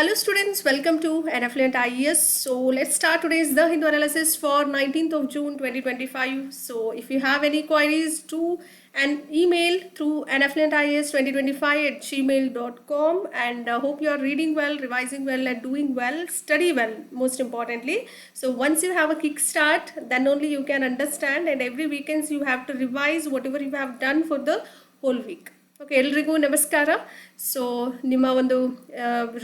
Hello students, welcome to an Affluent IES. So let's start today's The Hindu analysis for 19th of June 2025. So if you have any queries, to an email through an Affluent IES 2025 at gmail.com, and hope you are reading well, revising well and doing well, study well most importantly. So once you have a kickstart, then only you can understand, and every weekends you have to revise whatever you have done for the whole week. Okay ಎಲ್ರಿಗೂ ನಮಸ್ಕಾರ. So ನಿಮ್ಮ ಒಂದು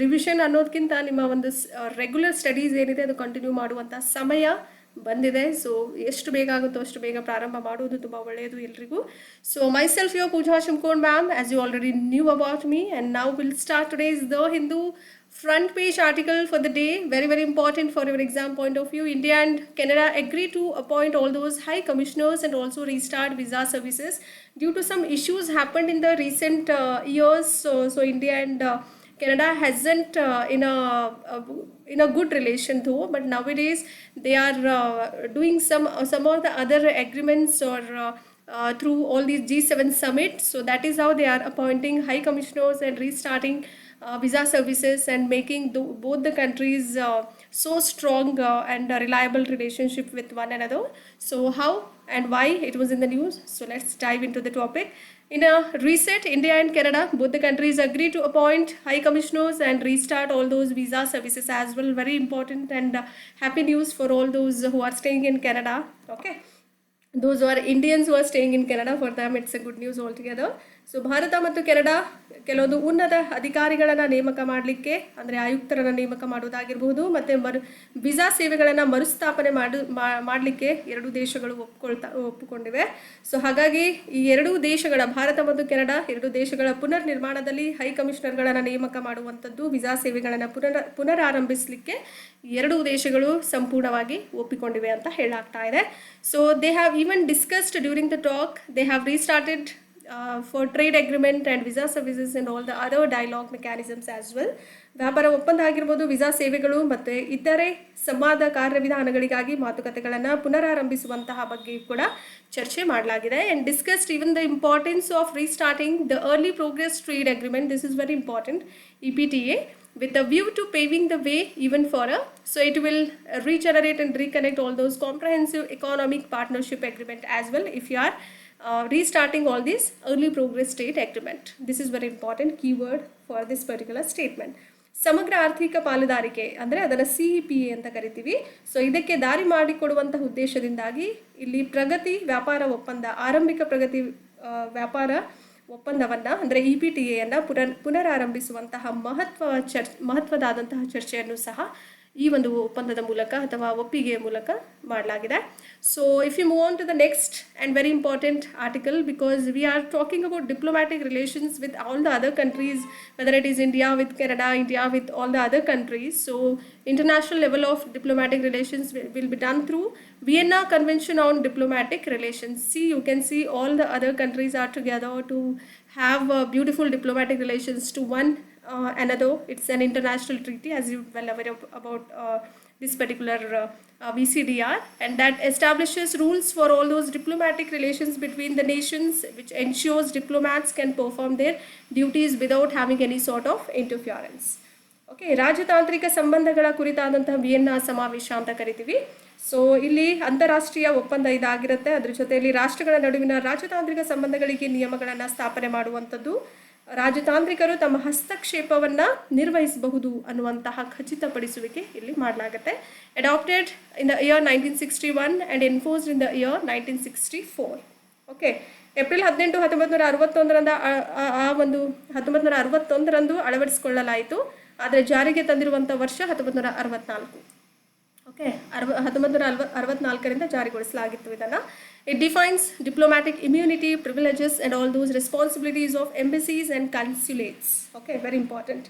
revision ಅನ್ನೋದಕ್ಕಿಂತ ನಿಮ್ಮ ಒಂದು regular studies ಏನಿದೆ ಅದು continue ಮಾಡುವಂಥ ಸಮಯ ಬಂದಿದೆ. ಸೊ ಎಷ್ಟು ಬೇಗ ಆಗುತ್ತೋ ಅಷ್ಟು ಬೇಗ ಪ್ರಾರಂಭ ಮಾಡುವುದು ತುಂಬ ಒಳ್ಳೆಯದು ಎಲ್ರಿಗೂ. So myself your Pooja ಶಿಮ್ಕೋನ್ ma'am, as you already knew about me, and now will start today's the Hindu front page article for the day. Very important for your exam point of view. India and Canada agree to appoint all those high commissioners and also restart visa services due to some issues happened in the recent years. So India and Canada hasn't in a good relation though, but nowadays they are doing some of the other agreements or through all these G7 summits. So that is how they are appointing high commissioners and restarting visa services and making both the countries so strong and a reliable relationship with one another. So how and why it was in the news? So let's dive into the topic. In a reset, India and Canada, both the countries agree to appoint high commissioners and restart all those visa services as well. Very important and happy news for all those who are staying in Canada. Okay, those who are Indians who are staying in Canada, for them it's a good news altogether. So Bharat ಮತ್ತು Canada ಕೆಲವೊಂದು ಉನ್ನತ ಅಧಿಕಾರಿಗಳನ್ನು ನೇಮಕ ಮಾಡಲಿಕ್ಕೆ, ಅಂದರೆ ಆಯುಕ್ತರನ್ನು ನೇಮಕ ಮಾಡುವುದಾಗಿರ್ಬೋದು, ಮತ್ತು ವಿಸಾ ಸೇವೆಗಳನ್ನು ಮರುಸ್ಥಾಪನೆ ಮಾಡಲಿಕ್ಕೆ ಎರಡೂ ದೇಶಗಳು ಒಪ್ಪಿಕೊಂಡಿವೆ. ಸೊ ಹಾಗಾಗಿ ಈ ಎರಡೂ ದೇಶಗಳ, ಭಾರತ ಮತ್ತು ಕೆನಡಾ ಎರಡೂ ದೇಶಗಳ ಪುನರ್ ನಿರ್ಮಾಣದಲ್ಲಿ ಹೈ ಕಮಿಷನರ್ಗಳನ್ನು ನೇಮಕ ಮಾಡುವಂಥದ್ದು, ವಿಸಾ ಸೇವೆಗಳನ್ನು ಪುನರಾರಂಭಿಸಲಿಕ್ಕೆ ಎರಡೂ ದೇಶಗಳು ಸಂಪೂರ್ಣವಾಗಿ ಒಪ್ಪಿಕೊಂಡಿವೆ ಅಂತ ಹೇಳಲಾಗ್ತಾ ಇದೆ. So they have even discussed during the talk, they have restarted for trade agreement and visa services and all the other dialogue mechanisms as well. ವ್ಯಾಪಾರ ಒಪ್ಪಂದ ಆಗಿರ್ಬೋದು, ವಿಸಾ ಸೇವೆಗಳು ಮತ್ತು ಇತರೆ ಸಂವಾದ ಕಾರ್ಯವಿಧಾನಗಳಿಗಾಗಿ ಮಾತುಕತೆಗಳನ್ನು ಪುನರಾರಂಭಿಸುವಂತಹ ಬಗ್ಗೆ ಕೂಡ ಚರ್ಚೆ ಮಾಡಲಾಗಿದೆ. And discussed even the importance of restarting the early progress trade agreement. This is very important, EPTA, with a view to paving the way even for so it will regenerate and reconnect all those comprehensive economic partnership agreement as well if you are restarting all these early progress state agreement. This is very important keyword for this particular statement. ಸಮಗ್ರ ಆರ್ಥಿಕ ಪಾಲುದಾರಿಕೆ ಅಂದರೆ ಅದನ್ನು CEPA ಅಂತ ಕರಿತೀವಿ. So ಇದಕ್ಕೆ ದಾರಿ ಮಾಡಿಕೊಡುವಂತಹ ಉದ್ದೇಶದಿಂದಾಗಿ ಇಲ್ಲಿ ಪ್ರಗತಿ ವ್ಯಾಪಾರ ಒಪ್ಪಂದ, ಆರಂಭಿಕ ಪ್ರಗತಿ ವ್ಯಾಪಾರ ಒಪ್ಪಂದವನ್ನು ಅಂದರೆ EPTA ಪುನರಾರಂಭಿಸುವಂತಹ ಮಹತ್ವದಾದಂತಹ ಚರ್ಚೆಯನ್ನು ಸಹ ಈ ಒಂದು ಒಪ್ಪಂದದ ಮೂಲಕ ಅಥವಾ ಒಪ್ಪಿಗೆಯ ಮೂಲಕ ಮಾಡಲಾಗಿದೆ. So if you move on to the next and very important article, because we are talking about diplomatic relations with all the other countries, whether it is India with Canada, India with all the other countries. So international level of diplomatic relations will be done through Vienna Convention on Diplomatic Relations. See, you can see all the other countries are together to have beautiful diplomatic relations to one another. It's an international treaty, as you well aware about this particular VCDR, and that establishes rules for all those diplomatic relations between the nations, which ensures diplomats can perform their duties without having any sort of interference. Okay, ರಾಜತಾಂತ್ರಿಕ ಸಂಬಂಧಗಳ ಕುರಿತಾದಂತಹ Vienna ಸಮಾವೇಶ ಅಂತ ಕರಿತೀವಿ. So ಇಲ್ಲಿ ಅಂತಾರಾಷ್ಟ್ರೀಯ ಒಪ್ಪಂದ ಇದಾಗಿರುತ್ತೆ. ಅದ್ರ ಜೊತೆಯಲ್ಲಿ ರಾಷ್ಟ್ರಗಳ ನಡುವಿನ ರಾಜತಾಂತ್ರಿಕ ಸಂಬಂಧಗಳಿಗೆ ನಿಯಮಗಳನ್ನು ಸ್ಥಾಪನೆ ಮಾಡುವಂಥದ್ದು, ರಾಜತಾಂತ್ರಿಕರು ತಮ್ಮ ಹಸ್ತಕ್ಷೇಪವನ್ನು ನಿರ್ವಹಿಸಬಹುದು ಅನ್ನುವಂತಹ ಖಚಿತಪಡಿಸುವಿಕೆ ಇಲ್ಲಿ ಮಾಡಲಾಗುತ್ತೆ. Adopted in the year 1961 and enforced in the year 1964. Okay, April 18, 1961 ಆ ಒಂದು 1961 ಅಳವಡಿಸಿಕೊಳ್ಳಲಾಯಿತು. ಆದರೆ ಜಾರಿಗೆ ತಂದಿರುವಂಥ ವರ್ಷ 1964. ಓಕೆ, 1964 ಜಾರಿಗೊಳಿಸಲಾಗಿತ್ತು ಇದನ್ನು. It defines diplomatic immunity, privileges and all those responsibilities of embassies and consulates. Okay, very important.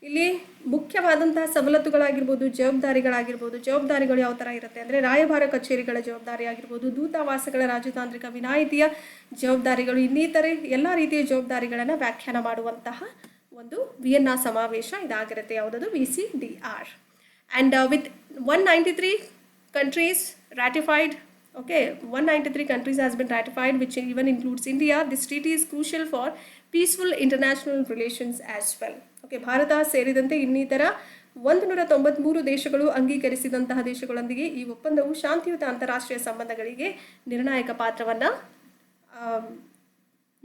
ಇಲ್ಲಿ ಮುಖ್ಯವಾದಂತಹ ಸವಲತ್ತುಗಳಾಗಿರ್ಬೋದು, ಜವಾಬ್ದಾರಿಗಳು ಯಾವ ಥರ ಇರುತ್ತೆ ಅಂದರೆ ರಾಯಭಾರ ಕಚೇರಿಗಳ ಜವಾಬ್ದಾರಿ ಆಗಿರ್ಬೋದು, ದೂತಾವಾಸಗಳ ರಾಜತಾಂತ್ರಿಕ ವಿನಾಯಿತಿಯ ಜವಾಬ್ದಾರಿಗಳು, ಇನ್ನಿತರೆ ಎಲ್ಲ ರೀತಿಯ ಜವಾಬ್ದಾರಿಗಳನ್ನು ವ್ಯಾಖ್ಯಾನ ಮಾಡುವಂತಹ ಒಂದು ವಿಯೆನ್ನಾ ಸಮಾವೇಶ ಇದಾಗಿರುತ್ತೆ. ಯಾವುದದು? VCDR. And with 193 countries ratified, okay, 193 countries has been ratified, which even includes India. This treaty is crucial for peaceful international relations as well. Okay, Bharat ಸೇರಿದಂತೆ ಇನ್ನಿತರ 193 ದೇಶಗಳು ಅಂಗೀಕರಿಸಿದಂತಹ ದೇಶಗಳೊಂದಿಗೆ ಈ ಒಪ್ಪಂದವು ಶಾಂತಿಯುತ ಅಂತಾರಾಷ್ಟ್ರೀಯ ಸಂಬಂಧಗಳಿಗೆ ನಿರ್ಣಾಯಕ ಪಾತ್ರವನ್ನು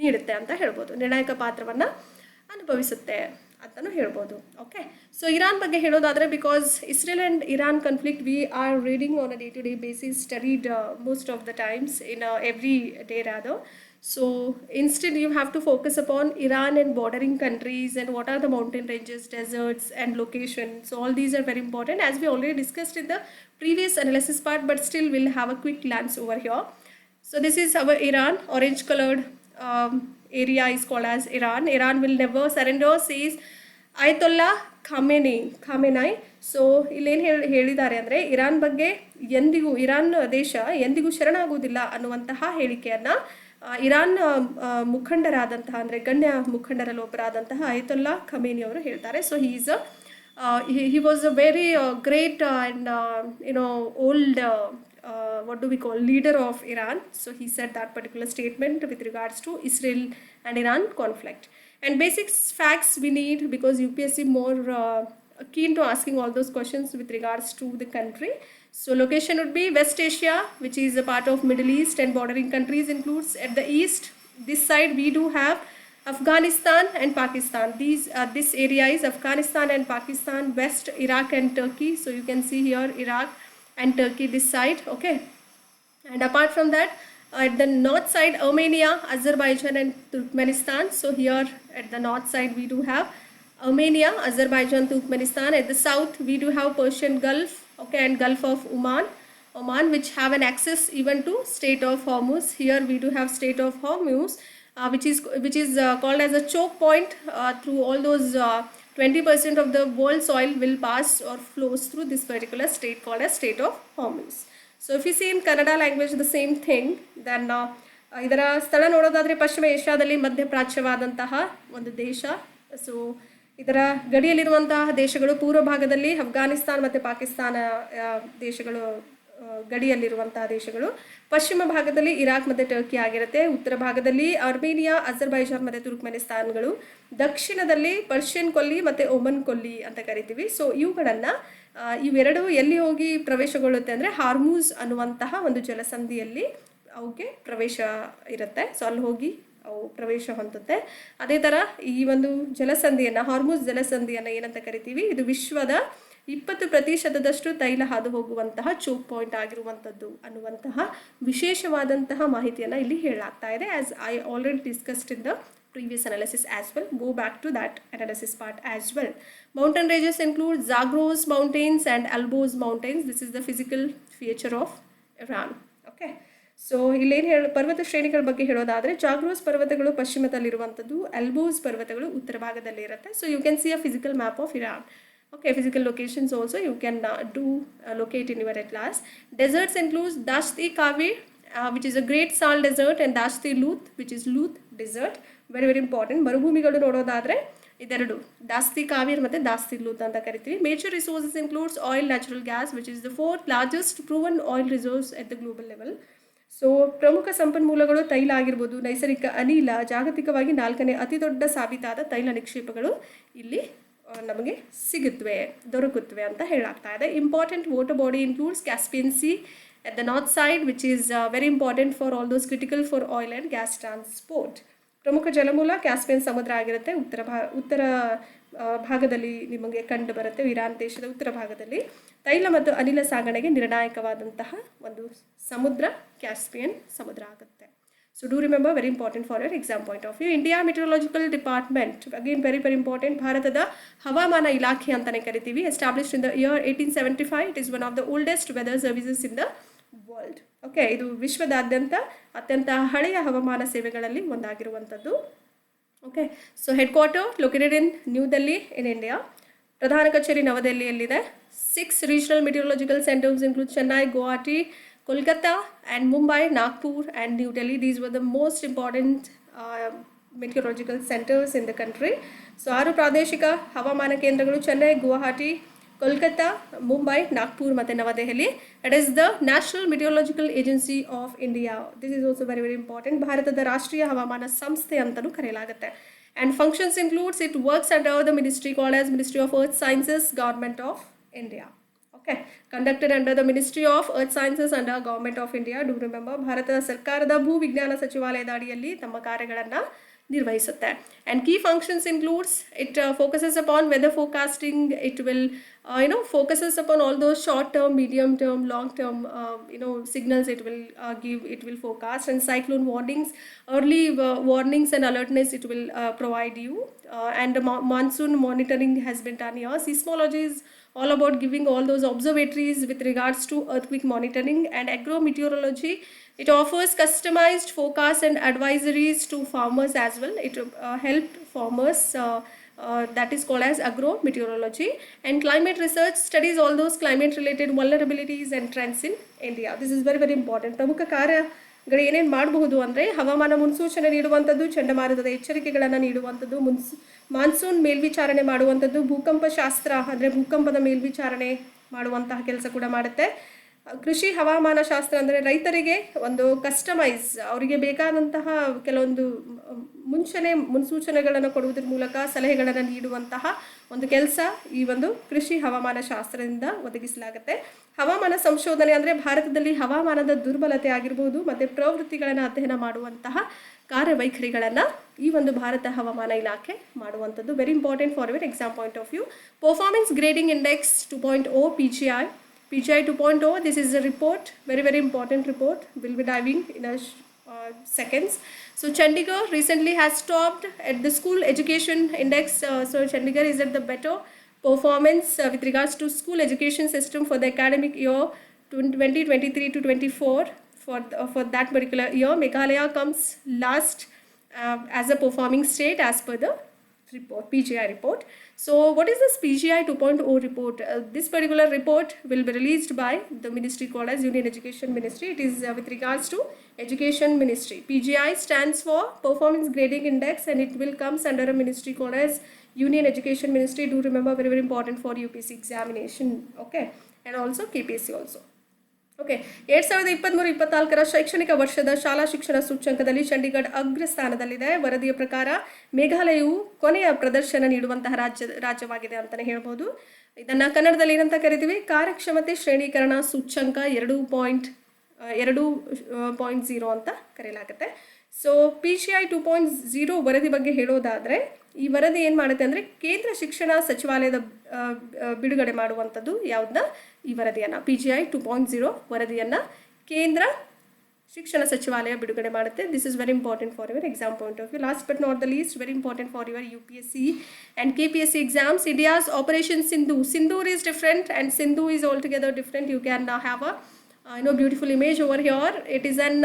ನೀಡುತ್ತೆ ಅಂತ ಹೇಳ್ಬೋದು, ನಿರ್ಣಾಯಕ ಪಾತ್ರವನ್ನು ಅನುಭವಿಸುತ್ತೆ ಅಂತಲೂ ಹೇಳ್ಬೋದು. ಓಕೆ, ಸೊ ಇರಾನ್ ಬಗ್ಗೆ ಹೇಳೋದಾದರೆ, because Israel and Iran conflict we are reading on a day to day basis, studied most of the times in every day rather. So instead you have to focus upon Iran and bordering countries and what are the mountain ranges, deserts and locations. So all these are very important, as we already discussed in the previous analysis part, but still we'll have a quick glance over here. So this is our Iran, orange colored area is called as Iran. Iran will never surrender, says Ayatollah Khamenei. So ಇಲ್ಲೇನು ಹೇಳಿದ್ದಾರೆ ಅಂದರೆ, Iran ಬಗ್ಗೆ ಎಂದಿಗೂ, Iran ದೇಶ ಎಂದಿಗೂ ಶರಣಾಗುವುದಿಲ್ಲ ಅನ್ನುವಂತಹ ಹೇಳಿಕೆಯನ್ನು Iran ಮುಖಂಡರಾದಂತಹ, ಅಂದರೆ ಗಣ್ಯ ಮುಖಂಡರಲ್ಲಿ ಒಬ್ಬರಾದಂತಹ ಅಯತೊಲ್ಲಾ ಖಮೇನಿ ಅವರು ಹೇಳ್ತಾರೆ. So he was a very great and old what do we call leader of Iran. So he said that particular statement with regards to Israel and Iran conflict. And basic facts we need, because UPSC more keen to asking all those questions with regards to the country. So location would be West Asia, which is a part of Middle East, and bordering countries includes at the east. This side we do have Afghanistan and Pakistan. This area is Afghanistan and Pakistan, west Iraq and Turkey. So you can see here Iraq and Turkey this side. Okay, and apart from that, at the north side Armenia, Azerbaijan and Turkmenistan. So here at the north side we do have Armenia, Azerbaijan, Turkmenistan. At the south we do have Persian Gulf, okay, and Gulf of Oman, which have an access even to Strait of Hormuz. Here we do have Strait of Hormuz, which is called as a choke point. Through all those 20% of the world's oil will pass or flows through this particular state called as Strait of Hormuz. So if you see in Kannada language the same thing, then ಇದರ ಸ್ಥಳ ನೋಡೋದಾದರೆ ಪಶ್ಚಿಮ ಏಷ್ಯಾದಲ್ಲಿ ಮಧ್ಯಪ್ರಾಚ್ಯವಾದಂತಹ ಒಂದು ದೇಶ. So ಇದರ ಗಡಿಯಲ್ಲಿರುವಂತಹ ದೇಶಗಳು ಪೂರ್ವ ಭಾಗದಲ್ಲಿ ಅಫ್ಘಾನಿಸ್ತಾನ್ ಮತ್ತು ಪಾಕಿಸ್ತಾನ ದೇಶಗಳು ಗಡಿಯಲ್ಲಿರುವಂತಹ ದೇಶಗಳು, ಪಶ್ಚಿಮ ಭಾಗದಲ್ಲಿ ಇರಾಕ್ ಮತ್ತು ಟರ್ಕಿ ಆಗಿರುತ್ತೆ, ಉತ್ತರ ಭಾಗದಲ್ಲಿ ಅರ್ಮೇನಿಯಾ, ಅಜರ್ಬೈಜಾನ್ ಮತ್ತು ತುರ್ಕ್ಮೆನಿಸ್ತಾನ್ಗಳು, ದಕ್ಷಿಣದಲ್ಲಿ ಪರ್ಷಿಯನ್ ಕೊಲ್ಲಿ ಮತ್ತು ಒಮನ್ ಕೊಲ್ಲಿ ಅಂತ ಕರಿತೀವಿ. ಸೊ ಇವೆರಡು ಎಲ್ಲಿ ಹೋಗಿ ಪ್ರವೇಶಗೊಳ್ಳುತ್ತೆ ಅಂದರೆ ಹಾರ್ಮೂಸ್ ಅನ್ನುವಂತಹ ಒಂದು ಜಲಸಂಧಿಯಲ್ಲಿ ಅವಕ್ಕೆ ಪ್ರವೇಶ ಇರುತ್ತೆ. ಸೊ ಅಲ್ಲಿ ಹೋಗಿ ಅವು ಪ್ರವೇಶ ಹೊಂದುತ್ತೆ. ಅದೇ ಥರ ಈ ಒಂದು ಜಲಸಂಧಿಯನ್ನು, ಹಾರ್ಮೂಸ್ ಜಲಸಂಧಿಯನ್ನು ಏನಂತ ಕರಿತೀವಿ, ಇದು ವಿಶ್ವದ 20% ತೈಲ ಹಾದು ಹೋಗುವಂತಹ ಚೋಕ್ ಪಾಯಿಂಟ್ ಆಗಿರುವಂಥದ್ದು ಅನ್ನುವಂತಹ ವಿಶೇಷವಾದಂತಹ ಮಾಹಿತಿಯನ್ನು ಇಲ್ಲಿ ಹೇಳಲಾಗ್ತಾ ಇದೆ. As I already discussed in the previous analysis as well. Go back to that analysis part as well. Mountain ranges include Zagros mountains and Alborz mountains. This is the physical feature of Iran. Okay. So ಇಲ್ಲೇನು ಪರ್ವತ ಶ್ರೇಣಿಗಳ ಬಗ್ಗೆ ಹೇಳೋದಾದರೆ, Zagros ಪರ್ವತಗಳು ಪಶ್ಚಿಮದಲ್ಲಿರುವಂಥದ್ದು, ಅಲ್ಬೋಸ್ ಪರ್ವತಗಳು ಉತ್ತರ ಭಾಗದಲ್ಲಿ ಇರುತ್ತೆ. So you can see a physical map of Iran. Okay, physical locations also you can locate in your atlas. Deserts includes Dashti Kavir, which is a great salt desert, and Dashti Luth, which is Luth desert. Very very important. ಮರುಭೂಮಿಗಳು ನೋಡೋದಾದರೆ ಇದೆರಡು, ದಾಸ್ತಿ ಕಾವೇರ್ ಮತ್ತು ದಾಸ್ತಿ ಲೂತ್ ಅಂತ ಕರಿತೀವಿ. Major resources includes oil, natural gas, which is the 4th largest proven oil reserves at the global level. So ಪ್ರಮುಖ ಸಂಪನ್ಮೂಲಗಳು ತೈಲ ಆಗಿರ್ಬೋದು, ನೈಸರ್ಗಿಕ ಅನಿಲ, ಜಾಗತಿಕವಾಗಿ 4ನೇ ಅತಿ ದೊಡ್ಡ ಸಾಬೀತಾದ ತೈಲ ನಿಕ್ಷೇಪಗಳು ಇಲ್ಲಿ ನಮಗೆ ದೊರಕುತ್ತವೆ ಅಂತ ಹೇಳಲಾಗ್ತಾ ಇದೆ. Important water body includes Caspian C at the north side, which is very important for all those critical for oil and gas transport. ಪ್ರಮುಖ ಜಲಮೂಲ ಕ್ಯಾಸ್ಪಿಯನ್ ಸಮುದ್ರ ಆಗಿರುತ್ತೆ. ಉತ್ತರ ಭಾಗದಲ್ಲಿ ನಿಮಗೆ ಕಂಡು ಬರುತ್ತೆ. ಇರಾನ್ ದೇಶದ ಉತ್ತರ ಭಾಗದಲ್ಲಿ ತೈಲ ಮತ್ತು ಅನಿಲ ಸಾಗಣೆಗೆ ನಿರ್ಣಾಯಕವಾದಂತಹ ಒಂದು ಸಮುದ್ರ ಕ್ಯಾಸ್ಪಿಯನ್ ಸಮುದ್ರ ಆಗುತ್ತೆ. So do remember, very important for your exam point of view. India Meteorological Department, again very very important, ಭಾರತದ ಹವಾಮಾನ ಇಲಾಖೆ ಅಂತಾನೆ ಕರಿತೀವಿ. Established in the year 1875. It is one of the oldest weather services in the world. Okay, ಇದು ವಿಶ್ವದಾದ್ಯಂತ ಅತ್ಯಂತ ಹಳೆಯ ಹವಾಮಾನ ಸೇವೆಗಳಲ್ಲಿ ಒಂದಾಗಿರುವಂಥದ್ದು. Okay, so headquarter located in New Delhi in India. ಪ್ರಧಾನ ಕಚೇರಿ ನವದೆಹಲಿಯಲ್ಲಿದೆ. 6 regional meteorological centers include Chennai, Guwahati, Kolkata and Mumbai, Nagpur and New Delhi. These were the most important meteorological centers in the country. So 6 ಪ್ರಾದೇಶಿಕ ಹವಾಮಾನ ಕೇಂದ್ರಗಳು ಚೆನ್ನೈ, ಗುವಾಹಟಿ, ಕೋಲ್ಕತ್ತಾ, ಮುಂಬೈ, ನಾಗ್ಪುರ್ ಮತ್ತು ನವದೆಹಲಿ. It is the national meteorological agency of India. This is also very very important. ಭಾರತದ ರಾಷ್ಟ್ರೀಯ ಹವಾಮಾನ ಸಂಸ್ಥೆ ಅಂತಲೂ ಕರೆಯಲಾಗುತ್ತೆ. And functions includes, it works under the ministry called as Ministry of Earth Sciences, Government of India. Okay, conducted under the Ministry of Earth Sciences under Government of India. Do remember, ಭಾರತದ ಸರ್ಕಾರದ ಭೂ ವಿಜ್ಞಾನ ಸಚಿವಾಲಯದ ಅಡಿಯಲ್ಲಿ ತಮ್ಮ ಕಾರ್ಯಗಳನ್ನು ನಿರ್ವಹಿಸುತ್ತೆ. And key functions includes, it focuses upon weather forecasting. It will focuses upon all those short term, medium term, long term signals. It will give, it will forecast, and cyclone warnings, early warnings and alertness it will provide you. And monsoon monitoring has been done here. Seismology is all about giving all those observatories with regards to earthquake monitoring. And agrometeorology, it offers customized forecasts and advisories to farmers as well. It helped farmers, that is called as agrometeorology. And climate research studies all those climate related vulnerabilities and trends in India. This is very very important. ಪ್ರಮುಖ ಕಾರ್ಯಗಳು ಏನೇನು ಮಾಡಬಹುದು ಅಂದರೆ, ಹವಾಮಾನ ಮುನ್ಸೂಚನೆ ನೀಡುವಂಥದ್ದು, ಚಂಡಮಾರುತದ ಎಚ್ಚರಿಕೆಗಳನ್ನು ನೀಡುವಂಥದ್ದು, monsoon ಮೇಲ್ವಿಚಾರಣೆ ಮಾಡುವಂಥದ್ದು, ಭೂಕಂಪ ಶಾಸ್ತ್ರ ಅಂದರೆ ಭೂಕಂಪದ ಮೇಲ್ವಿಚಾರಣೆ ಮಾಡುವಂತಹ ಕೆಲಸ ಕೂಡ ಮಾಡುತ್ತೆ. ಕೃಷಿ ಹವಾಮಾನ ಶಾಸ್ತ್ರ ಅಂದರೆ ರೈತರಿಗೆ ಒಂದು ಕಸ್ಟಮೈಸ್, ಅವರಿಗೆ ಬೇಕಾದಂತಹ ಕೆಲವೊಂದು ಮುನ್ಸೂಚನೆಗಳನ್ನು ಕೊಡುವುದರ ಮೂಲಕ ಸಲಹೆಗಳನ್ನು ನೀಡುವಂತಹ ಒಂದು ಕೆಲಸ ಈ ಒಂದು ಕೃಷಿ ಹವಾಮಾನ ಶಾಸ್ತ್ರದಿಂದ ಒದಗಿಸಲಾಗುತ್ತೆ. ಹವಾಮಾನ ಸಂಶೋಧನೆ ಅಂದರೆ ಭಾರತದಲ್ಲಿ ಹವಾಮಾನದ ದುರ್ಬಲತೆ ಆಗಿರ್ಬೋದು ಮತ್ತು ಪ್ರವೃತ್ತಿಗಳನ್ನು ಅಧ್ಯಯನ ಮಾಡುವಂತಹ ಕಾರ್ಯವೈಖರಿಗಳನ್ನು ಈ ಒಂದು ಭಾರತ ಹವಾಮಾನ ಇಲಾಖೆ ಮಾಡುವಂಥದ್ದು. Very important for your exam point of view. Performance grading index 2.0 PGI 2.0, this is a report, very very important report. We'll be diving in a seconds. So Chandigarh recently has topped at the school education index. So Chandigarh is at the better performance with regards to school education system for the academic year 2023 to 24. For that particular year, Meghalaya comes last as a performing state as per the report, PGI report. So what is this PGI 2.0 report? This particular report will be released by the ministry called as Union Education Ministry. It is with regards to Education Ministry. PGI stands for Performance Grading Index, and it will comes under a ministry called as Union Education Ministry. Do remember, very very important for UPSC examination, okay, and also KPSC also. Okay, 2023-24 ಶೈಕ್ಷಣಿಕ ವರ್ಷದ ಶಾಲಾ ಶಿಕ್ಷಣ ಸೂಚ್ಯಂಕದಲ್ಲಿ ಚಂಡೀಗಢ ಅಗ್ರಸ್ಥಾನದಲ್ಲಿದೆ. ವರದಿಯ ಪ್ರಕಾರ ಮೇಘಾಲಯವು ಕೊನೆಯ ಪ್ರದರ್ಶನ ನೀಡುವಂತಹ ರಾಜ್ಯವಾಗಿದೆ ಅಂತಲೇ ಹೇಳ್ಬೋದು. ಇದನ್ನು ಕನ್ನಡದಲ್ಲಿ ಏನಂತ ಕರಿತೀವಿ? ಕಾರ್ಯಕ್ಷಮತೆ ಶ್ರೇಣೀಕರಣ ಸೂಚ್ಯಂಕ 2.0 ಅಂತ ಕರೆಯಲಾಗುತ್ತೆ. ಸೊ PGI 2.0 ವರದಿ ಬಗ್ಗೆ ಹೇಳೋದಾದರೆ, ಈ ವರದಿ ಏನು ಮಾಡುತ್ತೆ ಅಂದರೆ ಕೇಂದ್ರ ಶಿಕ್ಷಣ ಸಚಿವಾಲಯದ ಬಿಡುಗಡೆ ಮಾಡುವಂಥದ್ದು ಯಾವುದನ್ನ, ಈ ವರದಿಯನ್ನು PGI 2.0 ವರದಿಯನ್ನು ಕೇಂದ್ರ ಶಿಕ್ಷಣ ಸಚಿವಾಲಯ ಬಿಡುಗಡೆ ಮಾಡುತ್ತೆ. This is very important for your exam point of view. Last but not the least, very important for your UPSC and KPSC exams. India's Operation Sindhu. Sindoor is different and Sindhu is altogether different. You can have a beautiful image over here. It is an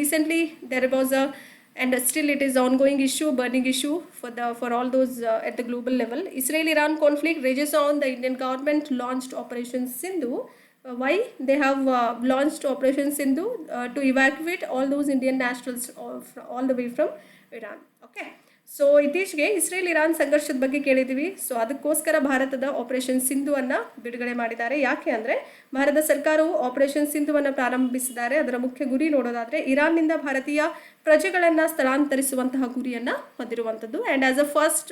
recently there was a, and still it is ongoing issue, burning issue for all those at the global level. Israel-Iran conflict rages on. The Indian government launched Operation Sindhu. Why they have launched Operation Sindhu? To evacuate all those Indian nationals all the way from Iran. Okay. So ಇತ್ತೀಚೆಗೆ Israel-Iran ಸಂಘರ್ಷದ ಬಗ್ಗೆ ಕೇಳಿದ್ದೀವಿ. So ಅದಕ್ಕೋಸ್ಕರ ಭಾರತದ operation ಸಿಂಧುವನ್ನು ಬಿಡುಗಡೆ ಮಾಡಿದ್ದಾರೆ. ಯಾಕೆ ಅಂದರೆ ಭಾರತ ಸರ್ಕಾರವು ಆಪರೇಷನ್ ಸಿಂಧುವನ್ನು ಪ್ರಾರಂಭಿಸಿದ್ದಾರೆ. ಅದರ ಮುಖ್ಯ ಗುರಿ ನೋಡೋದಾದರೆ ಇರಾನ್ನಿಂದ ಭಾರತೀಯ ಪ್ರಜೆಗಳನ್ನು ಸ್ಥಳಾಂತರಿಸುವಂತಹ ಗುರಿಯನ್ನು ಹೊಂದಿರುವಂಥದ್ದು. And as a first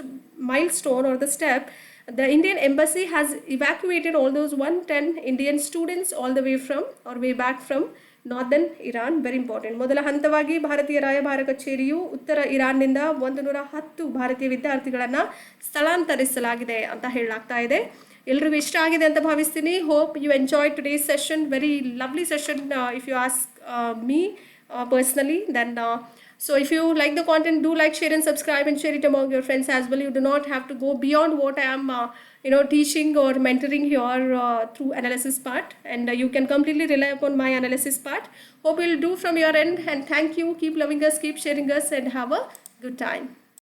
milestone or the step, the Indian embassy has evacuated all those 110 Indian students all the way back from northern Iran. Very important. ಮೊದಲ ಹಂತವಾಗಿ ಭಾರತೀಯ ರಾಯಭಾರ ಕಚೇರಿಯು ಉತ್ತರ ಇರಾನ್ನಿಂದ 110 ಭಾರತೀಯ ವಿದ್ಯಾರ್ಥಿಗಳನ್ನು ಸ್ಥಳಾಂತರಿಸಲಾಗಿದೆ ಅಂತ ಹೇಳಲಾಗ್ತಾ ಇದೆ. ಎಲ್ರಿಗೂ ಇಷ್ಟ ಆಗಿದೆ ಅಂತ ಭಾವಿಸ್ತೀನಿ. Hope you enjoy today's session. Very lovely session if you ask me personally. Then so if you like the content, do like, share and subscribe and share it among your friends as well. You do not have to go beyond what I am teaching or mentoring here through analysis part, and you can completely rely upon my analysis part. Hope you'll do from your end, and thank you. Keep loving us, keep sharing us, and have a good time.